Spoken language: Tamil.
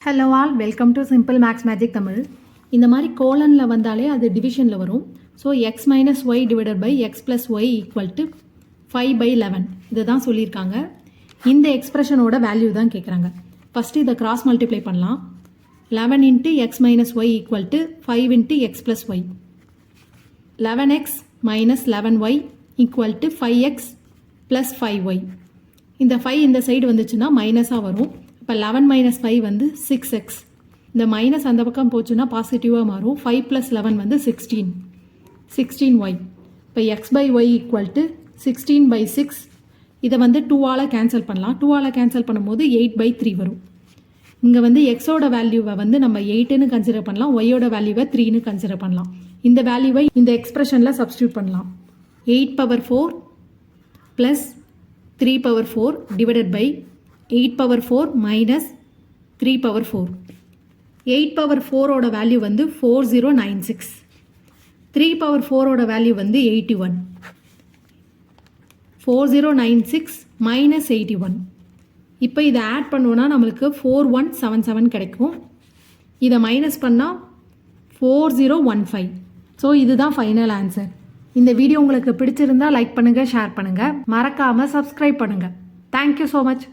Hello all welcome to simple maths magic Tamil. இந்த மாதிரி கோலனில் வந்தாலே அது டிவிஷனில் வரும். So x minus y divided by x plus y equal to 5/11 இதை தான் சொல்லியிருக்காங்க. இந்த எக்ஸ்பிரஷனோட வேல்யூ தான் கேட்குறாங்க. ஃபஸ்ட்டு இதை கிராஸ் மல்டிப்ளை பண்ணலாம். 11 into x minus y equal to 5 into x plus y. 11x minus 11y equal to 5x plus 5y. இந்த 5 இந்த சைடு வந்துச்சுன்னா மைனஸாக வரும். இப்போ 11 மைனஸ் 5 வந்து 6x. இந்த மைனஸ் அந்த பக்கம் போச்சுன்னா பாசிட்டிவாக மாறும். 5 ப்ளஸ் 11 வந்து 16y. இப்போ x by y equal to 16/6. இதை வந்து 2ஆல் கேன்சல் பண்ணலாம். 2ஆல் கேன்சல் பண்ணும்போது 8/3 வரும். இங்கே வந்து எக்ஸோட வேல்யூவை வந்து நம்ம 8ன்னு கன்சிடர் பண்ணலாம், ஒய்யோட வேல்யூவை 3ன்னு கன்சிடர் பண்ணலாம். இந்த வேல்யூவை இந்த எக்ஸ்பிரஷனில் சப்ஸ்டியூட் பண்ணலாம். 8/4 ப்ளஸ் 3/4 டிவைடட் பை 8/4 மைனஸ் 3/4. 8/4ஓட வேல்யூ வந்து 4096. 3/4ஓட வேல்யூ வந்து 81. 4096 மைனஸ் 81. இப்போ இதை ஆட் பண்ணோன்னா நம்மளுக்கு 4177 கிடைக்கும். இதை மைனஸ் பண்ணால் 4015. ஸோ இதுதான் ஃபைனல் ஆன்சர். இந்த வீடியோ உங்களுக்கு பிடிச்சிருந்தா லைக் பண்ணுங்கள், ஷேர் பண்ணுங்கள், மறக்காமல் சப்ஸ்கிரைப் பண்ணுங்கள். Thank you so much.